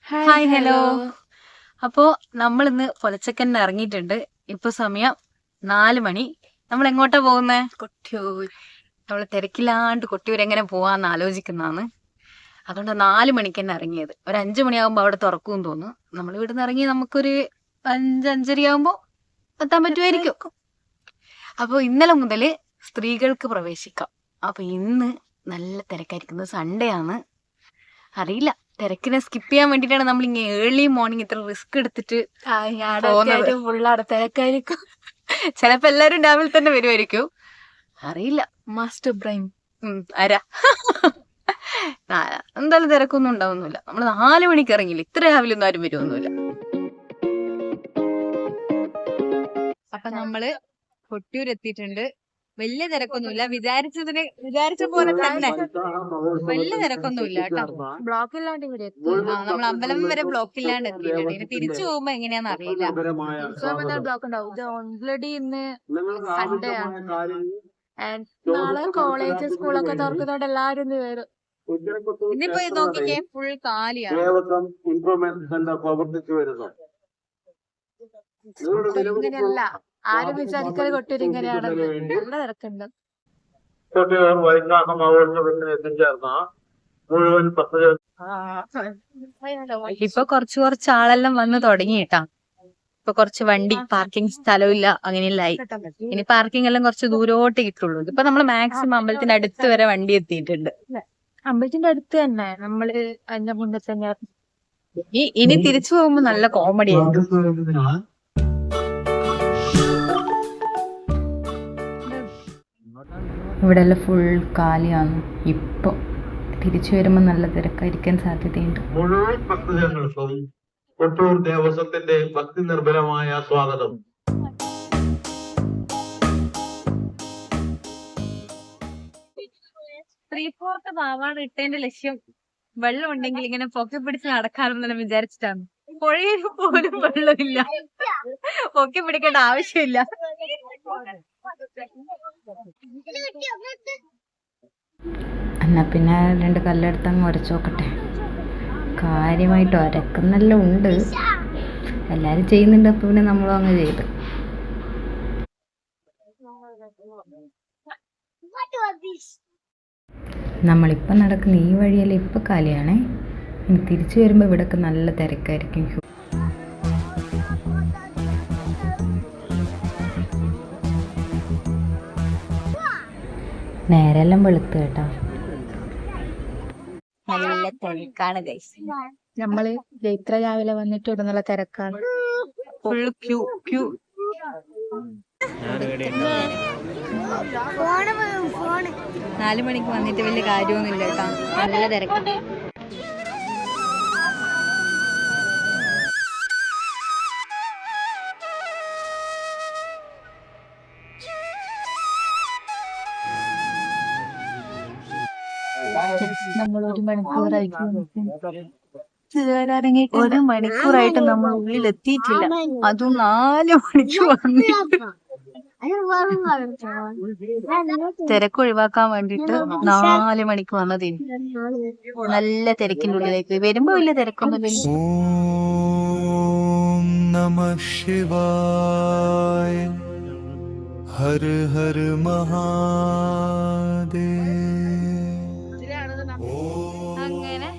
Hi hello. അപ്പോ നമ്മൾ ഇന്ന് പൊലച്ചക്കന്നെ ഇറങ്ങിയിട്ടുണ്ട്. ഇപ്പൊ സമയം 4 മണി. നമ്മൾ എങ്ങോട്ടാ പോകുന്നേ? കൊട്ടിയൂർ. നമ്മൾ തിരക്കില്ലാണ്ട് കൊട്ടിയൂർ എങ്ങനെ പോവാന്ന് ആലോചിക്കുന്നതാണ്. അതുകൊണ്ട് 4 മണിക്ക് തന്നെ ഇറങ്ങിയത്. ഒരു 5 മണിയാകുമ്പോ അവിടെ തുറക്കും തോന്നുന്നു. നമ്മൾ ഇവിടുന്ന് ഇറങ്ങി നമുക്കൊരു 5-5:30 ആകുമ്പോ എത്താൻ പറ്റുമായിരിക്കും. അപ്പൊ ഇന്നലെ മുതല് സ്ത്രീകൾക്ക് പ്രവേശിക്കാം. അപ്പൊ ഇന്ന് നല്ല തിരക്കായിരിക്കുന്നത്. സൺഡേ ആണ്. അറിയില്ല, തിരക്കിനെ സ്കിപ്പ് ചെയ്യാൻ വേണ്ടിട്ടാണ് നമ്മൾ ഇങ്ങനെ ഏർലി മോർണിംഗ് ഇത്ര റിസ്ക് എടുത്തിട്ട് തിരക്കായിരിക്കും. ചിലപ്പോ എല്ലാരും രാവിലെ തന്നെ വരുമായിരിക്കും, അറിയില്ല. മാസ്റ്റർ ബ്രെയിൻ ആരാ എന്തായാലും തിരക്കൊന്നും ഉണ്ടാവുന്നില്ല. നമ്മൾ 4 മണിക്ക് ഇറങ്ങില്ല, ഇത്ര രാവിലെ ഒന്നും ആരും വരുമൊന്നുമില്ല. അപ്പൊ നമ്മള് കൊട്ടിയൂർ എത്തിയിട്ടുണ്ട്. വലിയ തിരക്കൊന്നുമില്ല, വിചാരിച്ച പോലെ തന്നെ വലിയ തിരക്കൊന്നുമില്ല കേട്ടോ. ബ്ലോക്ക് ഇല്ലാണ്ട് ഇവിടെ എത്തി. നമ്മൾ അമ്പലം വരെ ബ്ലോക്ക് ഇല്ലാണ്ട് എത്തിയിട്ടുണ്ട്. ഇനി തിരിച്ചു പോകുമ്പോ എങ്ങനെയാന്ന് അറിയില്ല. ബ്ലോക്ക് ഉണ്ടാവും. ഇത് ഓൾറെഡി ഇന്ന് സൺഡേ ആണ്. നാളെ കോളേജ് സ്കൂളൊക്കെ തുറക്കുന്നോണ്ട് എല്ലാരും ഇന്ന് വരും. ഇന്നിപ്പോ നോക്കിക്കേ, ഫുൾ കാലിയാണ്. ഇങ്ങനെയല്ല, ആരും വിചാരിക്കാതെ കൊട്ടിയൂർ ഇങ്ങനെയാണ്. നല്ല തിരക്കുണ്ട്. ഇപ്പൊ കുറച്ച് ആളെല്ലാം വന്ന് തുടങ്ങിയിട്ടാ. ഇപ്പൊ കുറച്ച് വണ്ടി പാർക്കിംഗ് സ്ഥലമില്ല, അങ്ങനെയല്ലായി. ഇനി പാർക്കിംഗ് എല്ലാം കുറച്ച് ദൂരോട്ട് കിട്ടുള്ളൂ. ഇപ്പൊ നമ്മള് മാക്സിമം അമ്പലത്തിന്റെ അടുത്ത് വരെ വണ്ടി എത്തിയിട്ടുണ്ട്. അമ്പലത്തിന്റെ അടുത്ത് തന്നെ നമ്മള് അതിന്റെ മുന്നേ തന്നെ. ഇനി തിരിച്ചു പോകുമ്പോ നല്ല കോമഡി ആയിരിക്കും. ഇവിടെ എല്ലാം ഫുൾ കാലിയാണ്. ഇപ്പോൾ തിരിച്ചു വരുമ്പോൾ നല്ല തിരക്കായിരിക്കാൻ സാധ്യതയുണ്ട്. മുഴുവൻ ഭക്തജനങ്ങൾക്കും കൊട്ടിയൂർ ദേവസ്വത്തിന്റെ ഭക്തി നിർഭരമായ സ്വാഗതം. ത്രീ-ഫോർത്ത് പാവാട ഇട്ടതിന്റെ ലക്ഷ്യം വെള്ളം ഉണ്ടെങ്കിൽ ഇങ്ങനെ പൊക്കി പിടിച്ച് നടക്കാറെന്നെല്ലാം വിചാരിച്ചിട്ടാണ്. പുഴയിൽ പോലും വെള്ളമില്ല, പൊക്കി പിടിക്കേണ്ട ആവശ്യമില്ല. എന്നാ പിന്നെ 2 കല്ലെടുത്ത് അങ്ങ് ഉരച്ചു നോക്കട്ടെ. കാര്യമായിട്ട് ഉരക്കുന്നെല്ലാം ഉണ്ട്, എല്ലാവരും ചെയ്യുന്നുണ്ട്. അപ്പോൾ പിന്നെ നമ്മളും അങ്ങ് ചെയ്ത്. നമ്മളിപ്പം നടക്കുന്ന ഈ വഴിയെല്ലാം ഇപ്പം കാലിയാണേ. ഇനി തിരിച്ചു വരുമ്പോൾ ഇവിടെയൊക്കെ നല്ല തിരക്കായിരിക്കും. നേരെല്ലാം വെളുത്ത് കേട്ടോ. നല്ല തിരക്കാണ് ഗൈസ്. നമ്മള് ഇത്ര രാവിലെ വന്നിട്ട് ഇവിടെ നല്ല തിരക്കാണ്. Full Q. 4 മണിക്ക് വന്നിട്ട് വലിയ കാര്യമൊന്നുമില്ല കേട്ടോ, നല്ല തിരക്ക്. നമ്മൾ 1 മണിക്കൂറായിട്ട് നമ്മൾ ഉള്ളിൽ എത്തിയിട്ടില്ല. അതും 4 മണിക്ക് വന്നിട്ട്. തിരക്ക് ഒഴിവാക്കാൻ വേണ്ടിട്ട് 4 മണിക്ക് വന്നതിന് നല്ല തിരക്കിന്റെ ഉള്ളിലേക്ക് വരുമ്പോ വലിയ തിരക്കൊന്നുമില്ല. ഓം നമഃ ശിവായ. ഹര ഹര മഹാദേവ. അങ്ങനെ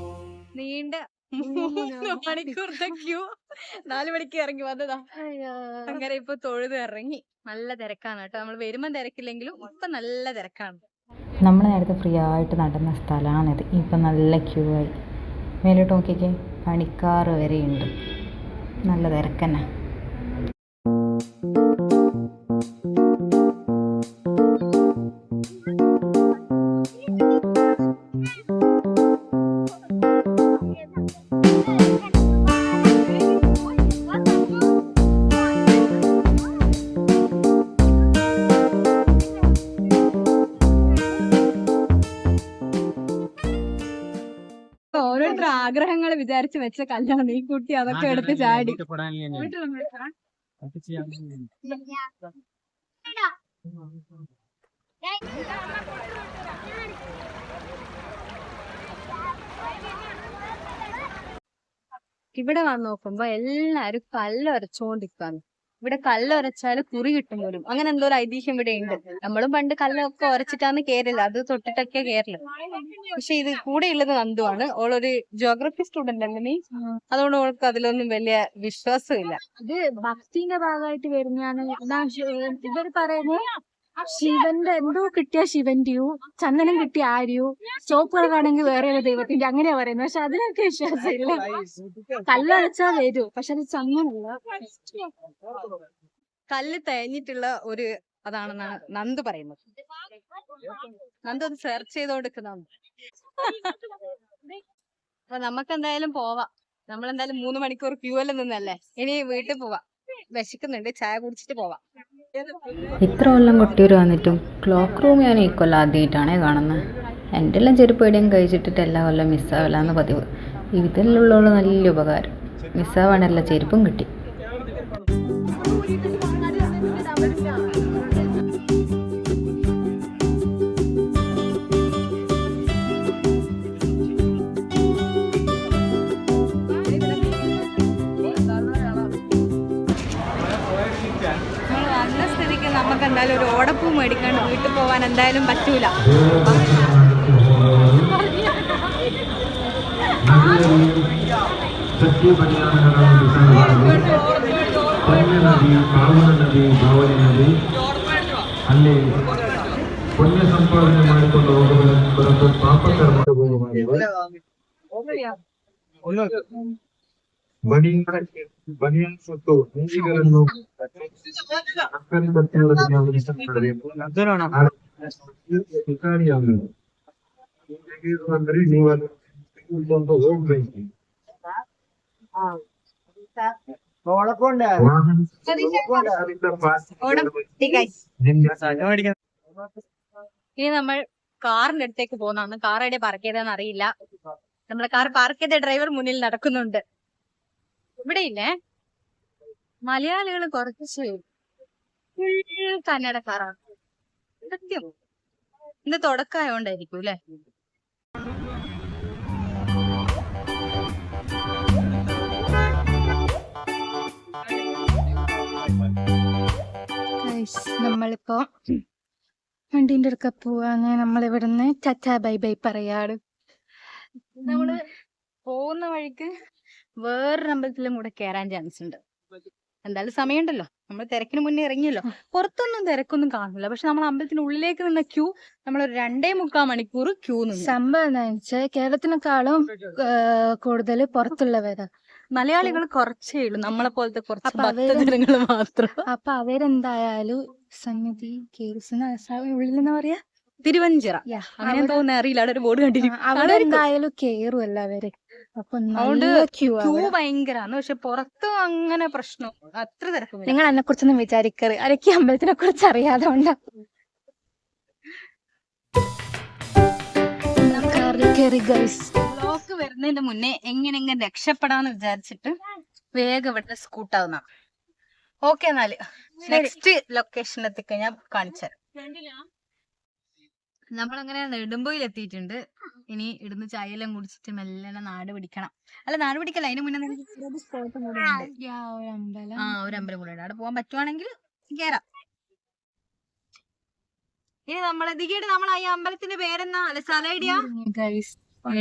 നീണ്ട 3 മണിക്കൂറത്തെ ക്യൂ 4 മണിക്ക് ഇറങ്ങി വന്നതാ. അങ്ങനെ ഇപ്പൊ തൊഴുത് ഇറങ്ങി. നല്ല തിരക്കാണ് കേട്ടോ. നമ്മൾ വരുമ്പോ തിരക്കില്ലെങ്കിലും ഇപ്പൊ നല്ല തിരക്കാണ്. നമ്മൾ നേരത്തെ ഫ്രീ ആയിട്ട് നടന്ന സ്ഥലമാണിത്. ഇപ്പം നല്ല ക്യൂ ആയി. മേലോട്ട് നോക്കിക്കേ, പണിക്കാർ വരെയുണ്ട്. നല്ല തിരക്കന്നെ. ഓരോരുത്തർ ആഗ്രഹങ്ങൾ വിചാരിച്ച് വെച്ച കല്യാണം ഈ കുട്ടി അതൊക്കെ എടുത്ത് ചാടി. ഇവിടെ വന്ന് നോക്കുമ്പോ എല്ലാരും കല്ലൊരച്ചോണ്ടിരിക്കാണ്. ഇവിടെ കല്ലൊരച്ചാല് കുറി കിട്ടും പോലും. അങ്ങനെ എന്തോ ഒരു ഐതിഹ്യം ഇവിടെ ഉണ്ട്. നമ്മളും പണ്ട് കല്ലൊക്കെ ഉരച്ചിട്ടാണ് കേരള, അത് തൊട്ടിട്ടൊക്കെ കേരള. പക്ഷെ ഇത് കൂടെ ഉള്ളത് നന്ദുവാണ്. ഓളൊരു ജോഗ്രഫി സ്റ്റുഡന്റ് അല്ലേ നീ, അതുകൊണ്ട് ഓൾക്ക് അതിലൊന്നും വലിയ വിശ്വാസമില്ല. ഇത് ഭക്തിന്റെ ഭാഗമായിട്ട് വരുന്നതാണ്. ഇവർ പറയുന്നത് ശിവന്റെ എന്തോ കിട്ടിയ ശിവന്റെയോ ചന്ദനം കിട്ടിയ ആരെയോ ചോപ്പ് കളറാണെങ്കിൽ വേറെ ഒരു ദൈവത്തിന്റെ അങ്ങനെയാ പറയുന്നത്. പക്ഷെ അതിനൊക്കെ വിശ്വാസമില്ല. കല്ലടച്ചാ വരൂ, പക്ഷെ അത് ചന്ദനല്ല. കല്ല് തേഞ്ഞിട്ടുള്ള ഒരു അതാണെന്നാണ് നന്ദു പറയുന്നത്. നന്ദു അത് സെർച്ച് ചെയ്തോണ്ടിരിക്കുന്നതാണ്. അപ്പൊ നമുക്ക് എന്തായാലും പോവാം. നമ്മളെന്തായാലും 3 മണിക്കൂർ ക്യൂ എല്ലാം നിന്നല്ലേ, ഇനി വീട്ടിൽ പോവാം. വിശക്കുന്നുണ്ട്, ചായ കുടിച്ചിട്ട് പോവാം. ഇത്ര കൊല്ലം കൊട്ടിയൂർ വന്നിട്ടും ക്ലോക്ക് റൂം ഞാൻ ഈ കൊല്ലം ആദ്യമായിട്ടാണേ കാണുന്നത്. എൻ്റെ എല്ലാം ചെരുപ്പ് എവിടെയും കഴിച്ചിട്ടിട്ട് എല്ലാ കൊല്ലം മിസ്സാവലാന്ന് പതിവ്. ഇതിലുള്ള നല്ല ഉപകാരം, മിസ്സാവാണ്ടല്ല ചെരുപ്പും കിട്ടി. വന്ന സ്ഥിതിക്ക് നമുക്ക് എന്തായാലും ഒരു ഓടപ്പൂ മേടിക്കാണ്ട് വീട്ടിൽ പോവാൻ എന്തായാലും പറ്റൂല. ಅಲ್ಲಿ ಪುಣ್ಯ ಸಂಪಾದನೆ ಮಾಡಿಕೊಂಡು ಹೋಗುವುದರ ಪಾಪಕರ್ಮ ಬನಿಯನ್ ಮತ್ತು ಹಿಂದಿಗಳನ್ನು ಅಂದ್ರೆ ನೀವು ಹೋಗ್ಬೇಕು. ഇനി നമ്മൾ കാറിന്റെ അടുത്തേക്ക് പോകുന്നതാണ്. കാർ എവിടെ പാർക്ക് ചെയ്തെന്ന് അറിയില്ല. നമ്മളെ കാർ പാർക്ക് ചെയ്ത ഡ്രൈവർ മുന്നിൽ നടക്കുന്നുണ്ട്. ഇവിടെ ഇല്ലേ മലയാളികൾ കുറച്ച് കന്നഡക്കാരാണ്. സത്യം, ഇന്ന് തുടക്കമായോണ്ടായിരിക്കും അല്ലെ. നമ്മളിപ്പോ വണ്ടീന്റെ അടുക്ക പോവാന്ന്. നമ്മളിവിടുന്ന് ചച്ചാ ബൈ ബൈ പറയാട്. നമ്മള് പോകുന്ന വഴിക്ക് വേറൊരു അമ്പലത്തിലും കൂടെ കേറാൻ ചാൻസ് ഉണ്ട്. എന്തായാലും സമയമുണ്ടല്ലോ, നമ്മൾ തിരക്കിന് മുന്നേ ഇറങ്ങിയല്ലോ. പുറത്തൊന്നും തിരക്കൊന്നും കാണില്ല. പക്ഷെ നമ്മൾ അമ്പലത്തിന് ഉള്ളിലേക്ക് നിന്ന ക്യൂ നമ്മളൊരു 2.25 മണിക്കൂർ ക്യൂ നിന്ന്. സംഭവം എന്താണെന്ന് വെച്ചാൽ കേരളത്തിനെക്കാളും കൂടുതൽ പുറത്തുള്ളവരാ. മലയാളികൾ കുറച്ചേ ഉള്ളൂ, നമ്മളെ പോലത്തെ കുറച്ച് അപ്പൊ അവര് ഭക്തജനങ്ങൾ മാത്രം. അപ്പൊ അവരെന്തായാലും സന്നിധി ഉള്ളിൽ എന്നാ പറയാ, തിരുവഞ്ചിറ Yeah, അങ്ങനെ തോന്നുന്ന അറിയില്ല. അവിടെ ഒരു ബോർഡ് കണ്ടിരിക്കും. അവരെന്തായാലും കേറുമല്ല അവര്. അപ്പൊ ക്യൂ ഭയങ്കരാണ്. പക്ഷെ പുറത്ത് അങ്ങനെ പ്രശ്നം അത്ര തിരക്കുമില്ല. നിങ്ങൾ എന്നെ കുറിച്ചൊന്നും വിചാരിക്കരുത്. അരക്ക് അമ്പലത്തിനെ കുറിച്ച് അറിയാതെ കൊണ്ടാ. ബ്ലോക്ക് വരുന്നതിന്റെ മുന്നേ എങ്ങനെ രക്ഷപ്പെടാന്ന് വിചാരിച്ചിട്ട് വേഗം ഇവിടുത്തെ സ്കൂട്ടാവുന്ന. ഓക്കെ, എന്നാല് നെക്സ്റ്റ് ലൊക്കേഷൻ എത്തിക്കഴിഞ്ഞാൽ കാണിച്ചുതരാം. നമ്മളങ്ങനെ നെടുമ്പോയിൽ എത്തിയിട്ടുണ്ട്. ഇനി ഇടുന്ന് ചായയെല്ലാം കുടിച്ചിട്ട് മെല്ലെ നാട് പിടിക്കണം. അല്ല, നാട് പിടിക്കല്ല, അതിന് മുന്നേ സ്പോട്ടും കൂടെ ഉണ്ട്. ഒരു അമ്പലം കൂടെ ഉണ്ട്. അവിടെ പോകാൻ പറ്റുവാണെങ്കിൽ കേറാം. ഇനി നമ്മൾ ഈ അമ്പലത്തിന്റെ പേരെന്നാ അല്ലെ സ്ഥലം ഐഡിയ?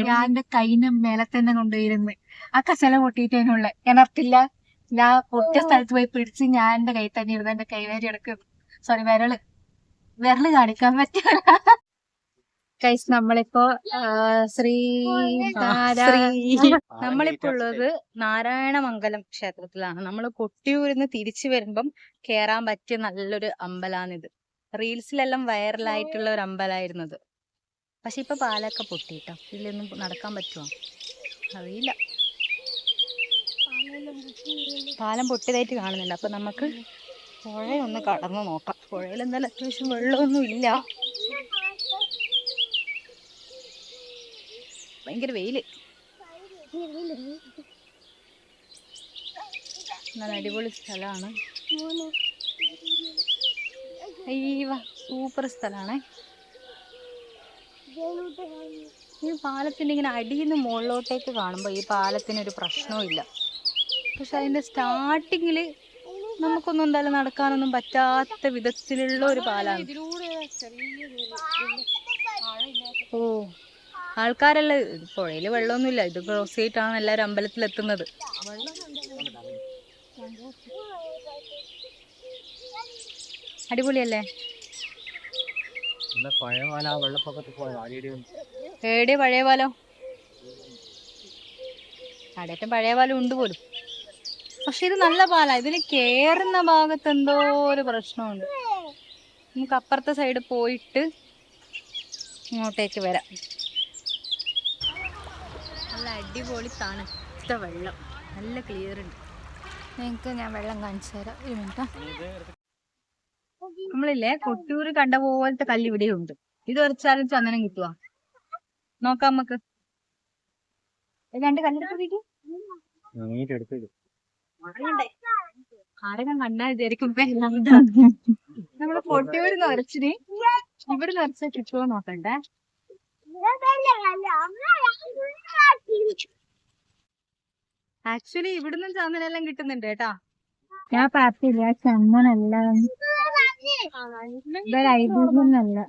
ഞാൻ എന്റെ കൈന് മേലെ തന്നെ കൊണ്ടുപോയിരുന്ന് ആ കസല പൊട്ടിയിട്ടേനുള്ള കിണർത്തില്ല. ഞാൻ പൊട്ടിയ സ്ഥലത്ത് പോയി പിടിച്ച് ഞാൻ എന്റെ കൈ തന്നെ ഇരുന്ന് എന്റെ കൈവേരി എടുക്കും. സോറി, വിരല് കാണിക്കാൻ പറ്റില്ല. കൈസ് നമ്മളിപ്പോ നമ്മളിപ്പോ ഉള്ളത് നാരായണമംഗലം ക്ഷേത്രത്തിലാണ്. നമ്മൾ കൊട്ടിയൂരിന്ന് തിരിച്ചു വരുമ്പം കേറാൻ പറ്റിയ നല്ലൊരു അമ്പലാണിത്. റീൽസിലെല്ലാം വൈറലായിട്ടുള്ള ഒരു അമ്പലമായിരുന്നത്. പക്ഷെ ഇപ്പൊ പാലൊക്കെ പൊട്ടിട്ടോ, ഇതിലൊന്നും നടക്കാൻ പറ്റുമോ അറിയില്ല. പാലം പൊട്ടിയതായിട്ട് കാണുന്നുണ്ട്. അപ്പൊ നമുക്ക് പുഴയൊന്ന് കടന്നു നോക്കാം. പുഴയിൽ എന്തായാലും അത്യാവശ്യം വെള്ളമൊന്നും ഇല്ല. ഭയങ്കര വെയില്. നല്ല അടിപൊളി സ്ഥലമാണ്. സൂപ്പർ സ്ഥലമാണ്. ഈ പാലത്തിന്റെ ഇങ്ങനെ അടിയിൽ നിന്ന് മുകളിലോട്ടേക്ക് കാണുമ്പോൾ ഈ പാലത്തിനൊരു പ്രശ്നവും ഇല്ല. പക്ഷെ അതിന്റെ സ്റ്റാർട്ടിങ്ങില് നമുക്കൊന്നും എന്തായാലും നടക്കാനൊന്നും പറ്റാത്ത വിധത്തിലുള്ള ഒരു പാലാണ്. ഓ, ആൾക്കാരെല്ലാം പുഴയില് വെള്ളമൊന്നുമില്ല, ഇത് ക്രോസ് ചെയ്തിട്ടാണ് എല്ലാവരും അമ്പലത്തിലെത്തുന്നത്. അടിപൊളിയല്ലേ? ഏടെ പഴയ പാലം? അടേറ്റം പഴയ പാലം ഉണ്ട് പോലും. പക്ഷെ ഇത് നല്ല പാലാ. ഇതിന് കേറുന്ന ഭാഗത്ത് എന്തോ ഒരു പ്രശ്നമുണ്ട്. നമുക്ക് അപ്പുറത്തെ സൈഡ് പോയിട്ട് ഇങ്ങോട്ടേക്ക് വരാം. നല്ല അടിപൊളി തണുത്ത വെള്ളം, നല്ല ക്ലിയർ ഉണ്ട്. നിങ്ങൾക്ക് ഞാൻ വെള്ളം കാണിച്ചു തരാം, ഒരു മിനിറ്റ്. നമ്മളില്ലേ കൊട്ടിയൂര് കണ്ട പോലത്തെ കല്ല് ഇവിടെ ഉണ്ട്. ഇത് ഉരച്ചാലും ചന്ദനം കിട്ടുവാ. നോക്കാം നമുക്ക്. രണ്ട് കല്ലെടുത്ത് ആരെങ്കിലും കണ്ടാ വിചാരിക്കും നമ്മള് കൊട്ടിയൂര് ഉരച്ചിന് ഇവിടെ ഉരച്ച കിട്ടുമോ നോക്കണ്ടേ. ആക്ച്വലി ഇവിടുന്ന് ചന്ദനെല്ലാം കിട്ടുന്നുണ്ട് കേട്ടാ. ഞാൻ പാർട്ടിയില്ല, ചന്ദനല്ല, ഇതൊരൈതിഹ്യമല്ല.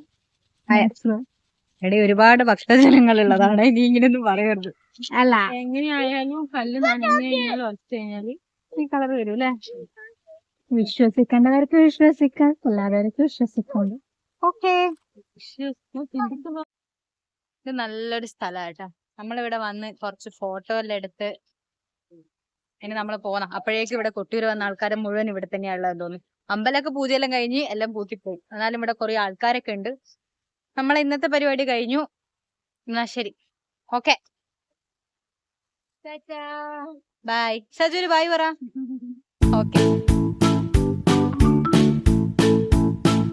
എടേ ഒരുപാട് ഭക്തജനങ്ങൾ ഉള്ളതാണ്, ഇനി ഇങ്ങനെയൊന്നും പറയരുത്. അല്ല, എങ്ങനെയായാലും കല്ല് നനഞ്ഞു കഴിഞ്ഞാൽ ഒച്ച കഴിഞ്ഞാല് ഈ കളർ വരും അല്ലേ? വിശ്വസിക്കേണ്ടവർക്ക് വിശ്വസിക്കാം, അല്ലാത്തവർക്ക് വിശ്വസിക്കാണ്ട്. ഓക്കെ, ഇത് നല്ലൊരു സ്ഥലമാട്ടാ. നമ്മളിവിടെ വന്ന് കുറച്ച് ഫോട്ടോ എല്ലാം എടുത്ത് ഇനി നമ്മൾ പോണം. അപ്പോഴേക്കും ഇവിടെ കൊട്ടിയൂര് വന്ന ആൾക്കാരെ മുഴുവൻ ഇവിടെ തന്നെയാണുള്ളത് തോന്നുന്നു. അമ്പലമൊക്കെ പൂജയെല്ലാം കഴിഞ്ഞ് എല്ലാം പൂത്തിപ്പോയി. എന്നാലും ഇവിടെ കുറെ ആൾക്കാരൊക്കെ ഉണ്ട്. നമ്മളെ ഇന്നത്തെ പരിപാടി കഴിഞ്ഞു. എന്നാ ശരി, ഓക്കെ, ബൈ. സജുര് ബൈ പറ. ഓക്കെ.